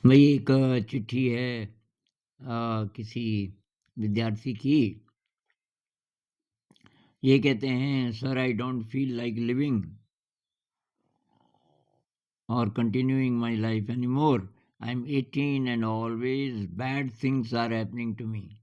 वही एक चिट्ठी है किसी विद्यार्थी की। ये कहते हैं, sir I don't feel like living or continuing my life anymore. I'm 18 and always bad things are happening to me.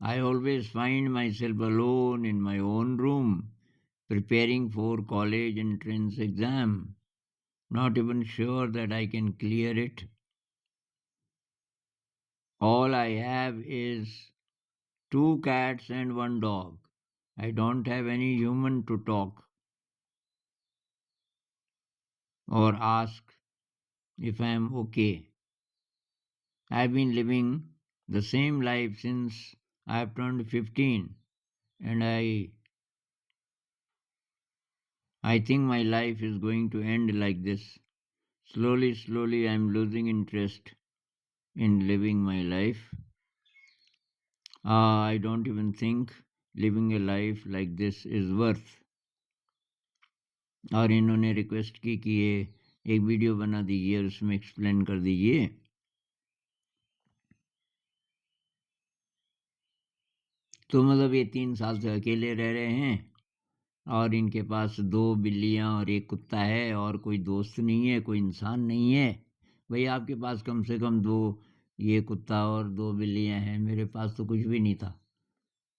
I always find myself alone in my own room, preparing for college entrance exam, not even sure that I can clear it. All I have is two cats and one dog. I don't have any human to talk or ask if I am okay. I've been living the same life since I've turned 15, and I think my life is going to end like this. Slowly, I'm losing interest in living my life. I don't even think living a life like this is worth. और इन्होंने request की कि ये एक video बना दीजिए और उसमें एक्सप्लेन कर दीजिए। तो मतलब ये 3 साल से अकेले रह रहे हैं और इनके पास 2 बिल्लियाँ और 1 कुत्ता है और कोई दोस्त नहीं है, कोई इंसान नहीं है। भई आपके पास कम से कम 2 ये कुत्ता और 2 बिल्लियाँ हैं, मेरे पास तो कुछ भी नहीं था।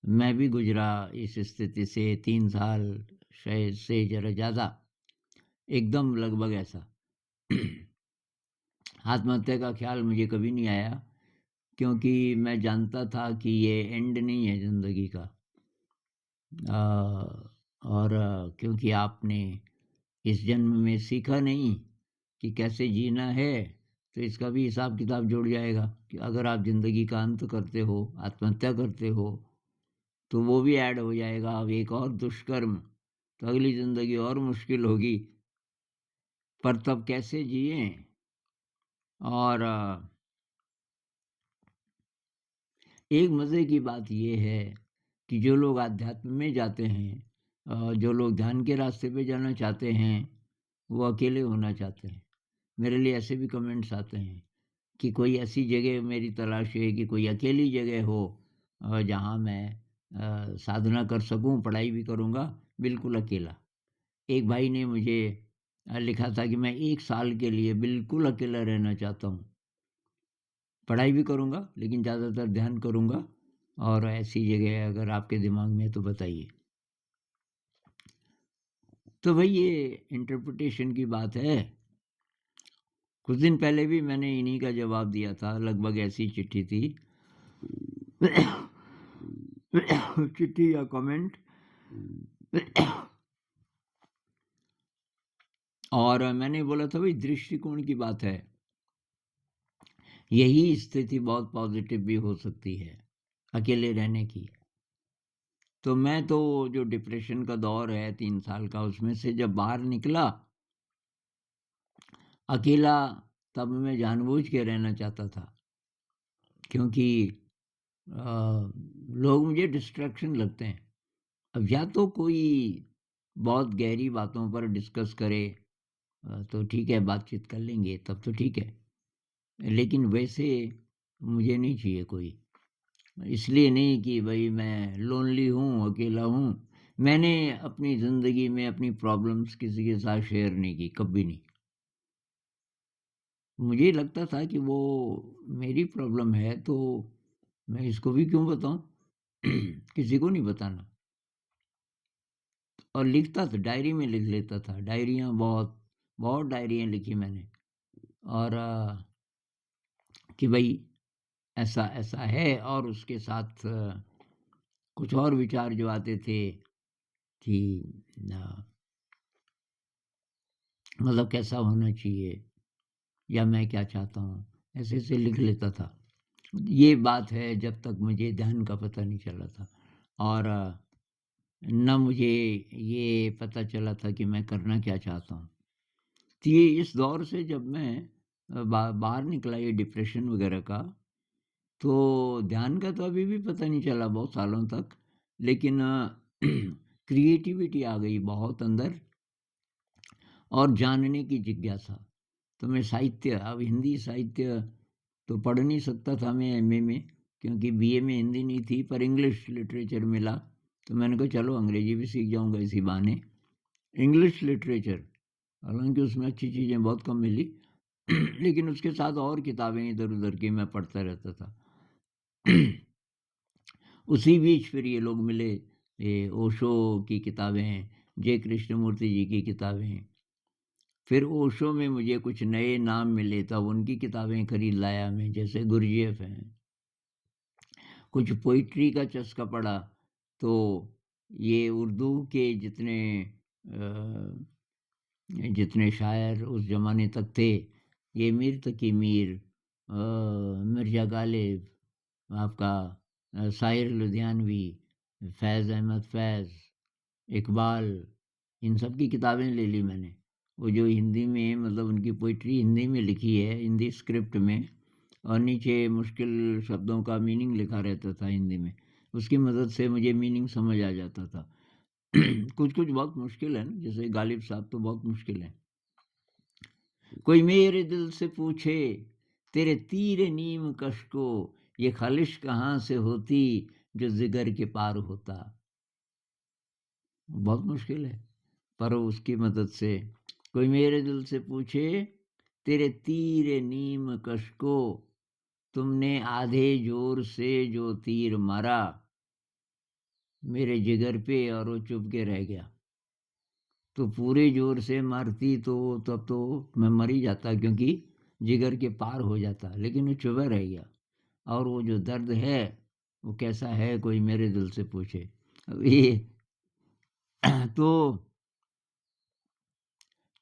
मैं भी गुज़रा इस स्थिति से 3 साल शायद से ज़रा ज़्यादा, एकदम लगभग ऐसा। आत्महत्या का ख़्याल मुझे कभी नहीं आया क्योंकि मैं जानता था कि ये एंड नहीं है ज़िंदगी का। और क्योंकि आपने इस जन्म में सीखा नहीं कि कैसे जीना है, तो इसका भी हिसाब-किताब जुड़ जाएगा कि अगर आप ज़िंदगी का अंत करते हो, आत्महत्या करते हो, तो वो भी ऐड हो जाएगा। अब एक और दुष्कर्म, तो अगली ज़िंदगी और मुश्किल होगी, पर तब कैसे जिएँ? और एक मज़े की बात ये है कि जो लोग आध्यात्म में जाते हैं जो लोग ध्यान के रास्ते पे जाना चाहते हैं, वो अकेले होना चाहते हैं। मेरे लिए ऐसे भी कमेंट्स आते हैं कि कोई ऐसी जगह मेरी तलाश है कि कोई अकेली जगह हो जहाँ मैं साधना कर सकूँ, पढ़ाई भी करूँगा, बिल्कुल अकेला। एक भाई ने मुझे लिखा था कि मैं 1 साल के लिए बिल्कुल अकेला रहना चाहता हूँ। पढ़ाई भी करूँगा, लेकिन ज़्यादातर ध्यान करूँगा और ऐसी जगह अगर आपके दिमाग में है तो बताइए। तो भई ये इंटरप्रिटेशन की बात है। कुछ दिन पहले भी मैंने इन्हीं का जवाब दिया था, लगभग ऐसी चिट्ठी थी। चिट्ठी या कमेंट। और मैंने बोला था भई दृष्टिकोण की बात है। यही स्थिति बहुत पॉज़िटिव भी हो सकती है, अकेले रहने की। तो मैं तो जो डिप्रेशन का दौर है 3 साल का, उसमें से जब बाहर निकला, अकेला, तब मैं जानबूझ के रहना चाहता था। क्योंकि लोग मुझे डिस्ट्रैक्शन लगते हैं। अब या तो कोई बहुत गहरी बातों पर डिस्कस करे तो ठीक है, बातचीत कर लेंगे, तब तो ठीक है। लेकिन वैसे मुझे नहीं चाहिए कोई। इसलिए नहीं कि भई मैं लोनली हूँ, अकेला हूँ। मैंने अपनी ज़िंदगी में अपनी प्रॉब्लम्स किसी के साथ शेयर नहीं की, कभी नहीं। मुझे लगता था कि वो मेरी प्रॉब्लम है तो मैं इसको भी क्यों बताऊँ? किसी को नहीं बताना। और लिखता था, डायरी में लिख लेता था। डायरियाँ बहुत, बहुत डायरियाँ लिखी मैंने। और कि भई ऐसा-ऐसा है और उसके साथ कुछ और विचार जो आते थे कि अ, मतलब कैसा होना चाहिए या मैं क्या चाहता हूँ, ऐसे-ऐसे लिख लेता था। ये बात है जब तक मुझे ध्यान का पता नहीं चला था और ना मुझे ये पता चला था कि मैं करना क्या चाहता हूँ। तो ये इस दौर से जब मैं बाहर निकला ये डिप्रेशन वगैरह का, तो ध्यान का तो अभी भी पता नहीं चला बहुत सालों तक, लेकिन क्रिएटिविटी आ गई बहुत अंदर और जानने की जिज्ञासा। तो मैं साहित्य अब हिंदी साहित्य तो पढ़ नहीं सकता था मैं एमए में, क्योंकि बीए में हिंदी नहीं थी, पर इंग्लिश लिटरेचर मिला। तो मैंने कहा चलो अंग्रेजी भी सीख जाऊँगा इसी बहाने। इंग्लिश लिटरेचर, हालाँकि उसमें अच्छी चीज़ें बहुत कम मिली लेकिन उसके साथ और किताबें इधर-उधर की मैं पढ़ता रहता था। उसी बीच फिर ये लोग मिले, ये ओशो की किताबें, जे कृष्णमूर्ति जी की किताबें। फिर ओशो में मुझे कुछ नए नाम मिले, तब उनकी किताबें खरीद लाया मैं, जैसे गुरजेफ हैं। कुछ पोएट्री का चस्का पड़ा, तो ये उर्दू के जितने शायर उस ज़माने तक थे, ये मीर तकी मीर, मिर्ज़ा गालिब, आपका साहिर लुधियानवी, फैज़ अहमद फैज़, इकबाल, इन सब की किताबें ले ली मैंने। वो जो हिंदी में, मतलब उनकी पोएट्री हिंदी में लिखी है, हिंदी स्क्रिप्ट में, और नीचे मुश्किल शब्दों का मीनिंग लिखा रहता था हिंदी में। उसकी मदद से मुझे मीनिंग समझ आ जाता था। कुछ-कुछ बहुत मुश्किल है ना, जैसे गालिब साहब तो बहुत मुश्किल हैं। कोई मेरे दिल से पूछे, तेरे तीर नीम कश को, ये ख़ालिश कहाँ से होती, जो जिगर के पार होता। बहुत मुश्किल है, पर उसकी मदद से। कोई मेरे दिल से पूछे, तेरे तीर नीम कश को, तुमने आधे जोर से जो तीर मारा, मेरे जिगर पे और वो चुभ के रह गया। तो पूरे ज़ोर से मारती तो तब तो मैं मर ही जाता, क्योंकि जिगर के पार हो जाता, लेकिन वो चुभा रह गया। और वो जो दर्द है, वो कैसा है, कोई मेरे दिल से पूछे। अब ये तो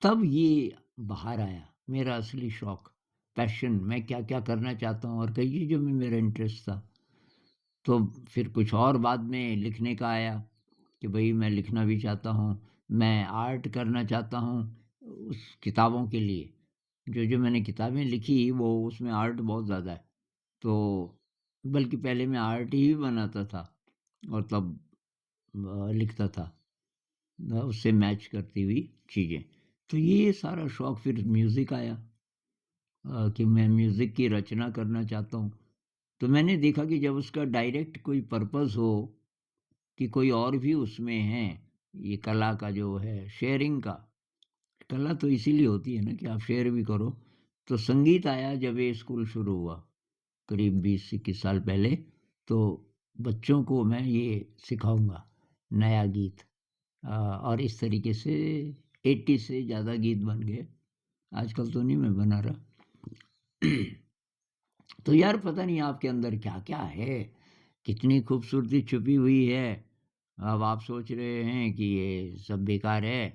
तब ये बाहर आया मेरा असली शौक, पैशन, मैं क्या-क्या करना चाहता हूँ, और कई चीज़ों में मेरा इंटरेस्ट था। तो फिर कुछ और बाद में लिखने का आया कि भई मैं लिखना भी चाहता हूँ, मैं आर्ट करना चाहता हूँ उस किताबों के लिए। जो-जो मैंने किताबें लिखी वो उसमें आर्ट बहुत ज़्यादा है। तो बल्कि पहले मैं आर्ट ही बनाता था, और तब लिखता था उससे मैच करती हुई चीज़ें। तो ये सारा शौक, फिर म्यूज़िक आया, कि मैं म्यूज़िक की रचना करना चाहता हूँ। तो मैंने देखा कि जब उसका डायरेक्ट कोई पर्पज़ हो, कि कोई और भी उसमें है, ये कला का जो है शेयरिंग का, कला तो इसीलिए होती है ना कि आप शेयर भी करो। तो संगीत आया जब ये स्कूल शुरू हुआ, करीब 20-21 साल पहले, तो बच्चों को मैं ये सिखाऊँगा, नया गीत। और इस तरीके से 80 से ज़्यादा गीत बन गए। आजकल तो नहीं मैं बना रहा। तो यार पता नहीं आपके अंदर क्या-क्या है, कितनी खूबसूरती छुपी हुई है। अब आप सोच रहे हैं कि ये सब बेकार है,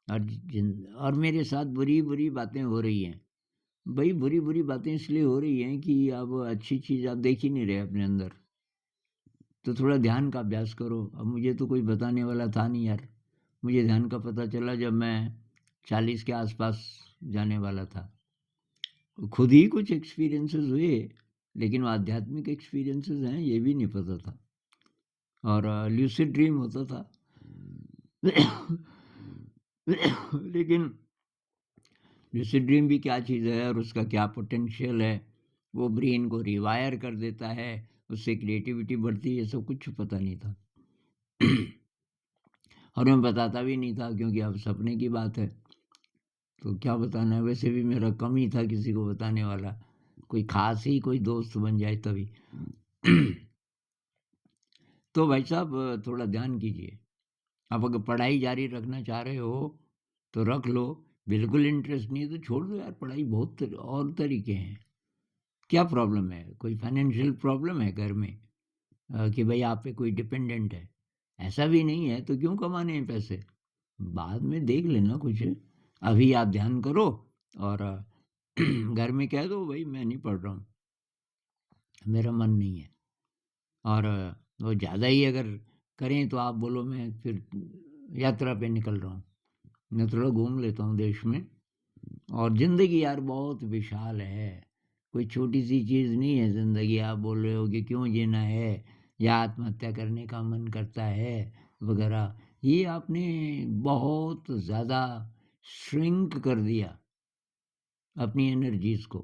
और मेरे साथ बुरी-बुरी बातें हो रही हैं। भई बुरी-बुरी बातें इसलिए हो रही हैं कि अब अच्छी चीज़ आप देख ही नहीं रहे अपने अंदर। तो थोड़ा ध्यान का अभ्यास करो। अब मुझे तो कोई बताने वाला था नहीं यार। मुझे ध्यान का पता चला जब मैं 40 के आस-पास जाने वाला था। खुद ही कुछ एक्सपीरियंसेस हुए, लेकिन वो आध्यात्मिक एक्सपीरियंसेस हैं ये भी नहीं पता था। और ल्यूसिड ड्रीम होता था। लेकिन ल्यूसिड ड्रीम भी क्या चीज़ है और उसका क्या पोटेंशियल है, वो ब्रेन को रिवायर कर देता है, उससे क्रिएटिविटी बढ़ती है, ये सब कुछ पता नहीं था। और मैं बताता भी नहीं था, क्योंकि अब सपने की बात है, तो क्या बताना है, वैसे भी मेरा कम ही था किसी को बताने वाला, कोई ख़ास ही कोई दोस्त बन जाए तभी। तो भाई साहब थोड़ा ध्यान कीजिए। आप अगर पढ़ाई जारी रखना चाह रहे हो, तो रख लो, बिल्कुल इंटरेस्ट नहीं है तो छोड़ दो यार, पढ़ाई बहुत और तरीके हैं। क्या प्रॉब्लम है? कोई फाइनेंशियल प्रॉब्लम है घर में? कि भई आप पे कोई डिपेंडेंट है? ऐसा भी नहीं है, तो क्यों कमाने हैं पैसे? बाद में देख लेना कुछ, अभी आप ध्यान करो, और घर में कह दो भई मैं नहीं पढ़ रहा हूँ, मेरा मन नहीं है। और वो ज़्यादा ही अगर करें तो आप बोलो मैं फिर यात्रा पे निकल रहा हूँ, मैं थोड़ा घूम लेता हूँ देश में। और ज़िंदगी यार बहुत विशाल है, कोई छोटी-सी चीज़ नहीं है ज़िंदगी। आप बोल रहे हो कि क्यों जीना है, या आत्महत्या करने का मन करता है वगैरह, ये आपने बहुत ज़्यादा श्रिंक कर दिया अपनी एनर्जीज़ को।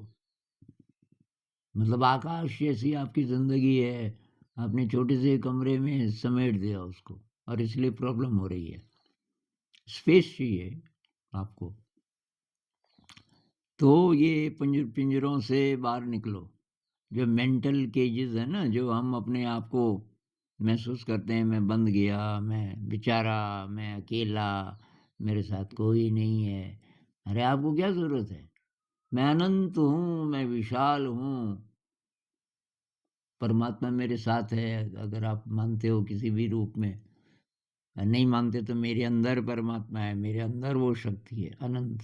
मतलब आकाश जैसी आपकी ज़िंदगी है, आपने छोटे से कमरे में समेट दिया उसको और इसलिए प्रॉब्लम हो रही है। स्पेस चाहिए आपको। तो ये पिंजरों से बाहर निकलो। जो मेंटल केजेस है ना, जो हम अपने आप को महसूस करते हैं, मैं बंद गया, मैं बेचारा, मैं अकेला, मेरे साथ कोई नहीं है। अरे आपको क्या ज़रूरत है? मैं अनंत हूँ, मैं विशाल हूँ, परमात्मा मेरे साथ है। अगर आप मानते हो किसी भी रूप में, नहीं मानते तो मेरे अंदर परमात्मा है, मेरे अंदर वो शक्ति है अनंत,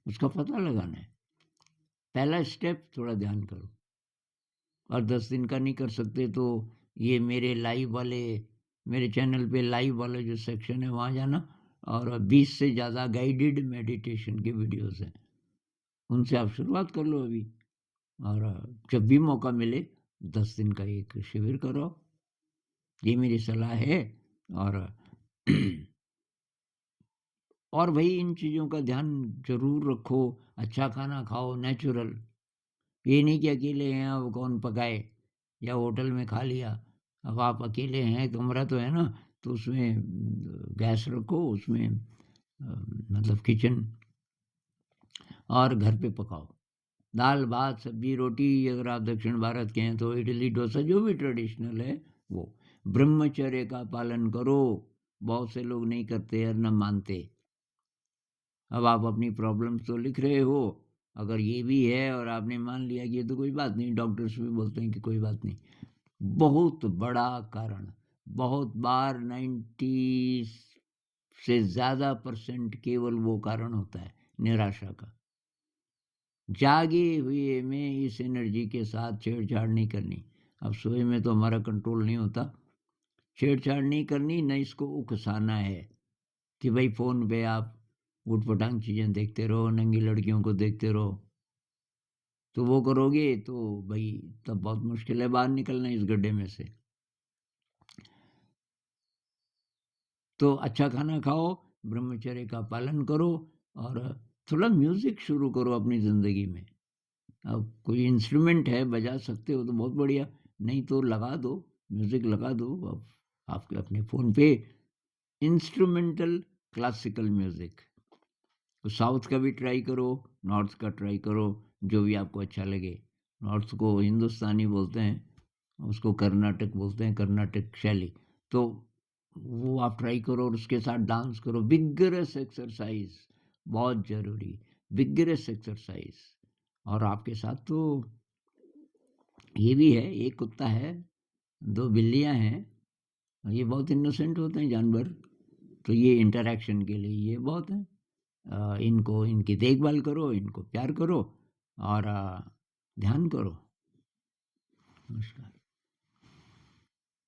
उसका पता लगाना है। पहला स्टेप थोड़ा ध्यान करो। और 10 दिन का नहीं कर सकते तो ये मेरे चैनल पे लाइव वाला जो सेक्शन है वहाँ जाना, और 20 से ज़्यादा गाइडेड मेडिटेशन के वीडियोज़ हैं, उनसे आप शुरुआत कर लो अभी। और जब भी मौका मिले 10 दिन का एक शिविर करो, ये मेरी सलाह है। और और भई इन चीज़ों का ध्यान ज़रूर रखो, अच्छा खाना खाओ नेचुरल। ये नहीं कि अकेले हैं अब कौन पकाए, या होटल में खा लिया। अब आप अकेले हैं, कमरा तो है ना, तो उसमें गैस रखो, उसमें मतलब किचन, और घर पे पकाओ। दाल, भात, सब्ज़ी, रोटी, अगर आप दक्षिण भारत के हैं तो इडली, डोसा, जो भी ट्रेडिशनल है वो। ब्रह्मचर्य का पालन करो, बहुत से लोग नहीं करते और ना मानते। अब आप अपनी प्रॉब्लम्स तो लिख रहे हो, अगर ये भी है और आपने मान लिया कि ये तो कोई बात नहीं, डॉक्टर्स भी बोलते हैं कि कोई बात नहीं। बहुत बड़ा कारण, बहुत बार 90 से ज़्यादा परसेंट केवल वो कारण होता है, निराशा का। जागे हुए में इस एनर्जी के साथ छेड़छाड़ नहीं करनी। अब सोए में तो हमारा कंट्रोल नहीं होता। छेड़छाड़ नहीं करनी, न इसको उकसाना है कि भाई फ़ोन पे आप ऊट-पटांग चीज़ें देखते रहो, नंगी लड़कियों को देखते रहो। तो वो करोगे तो भई तब बहुत मुश्किल है बाहर निकलना इस गड्ढे में से। तो अच्छा खाना खाओ, ब्रह्मचर्य का पालन करो, और थोड़ा म्यूज़िक शुरू करो अपनी ज़िंदगी में। अब कोई इंस्ट्रूमेंट है, बजा सकते हो तो बहुत बढ़िया, नहीं तो लगा दो, म्यूज़िक लगा दो। अब आपके अपने फ़ोन पे इंस्ट्रूमेंटल क्लासिकल म्यूज़िक। तो साउथ का भी ट्राई करो, नॉर्थ का ट्राई करो, जो भी आपको अच्छा लगे। नॉर्थ को हिंदुस्तानी बोलते हैं, उसको कर्नाटक बोलते हैं, कर्नाटक शैली। तो वो आप ट्राई करो और उसके साथ डांस करो। विगरस एक्सरसाइज़ बहुत ज़रूरी, विगरस एक्सरसाइज़। और आपके साथ तो ये भी है, एक कुत्ता है, 2 बिल्लियाँ हैं, ये बहुत इनोसेंट होते हैं जानवर, तो ये इंटरैक्शन के लिए ये बहुत है। इनको इनकी देखभाल करो, इनको प्यार करो, और ध्यान करो। नमस्कार।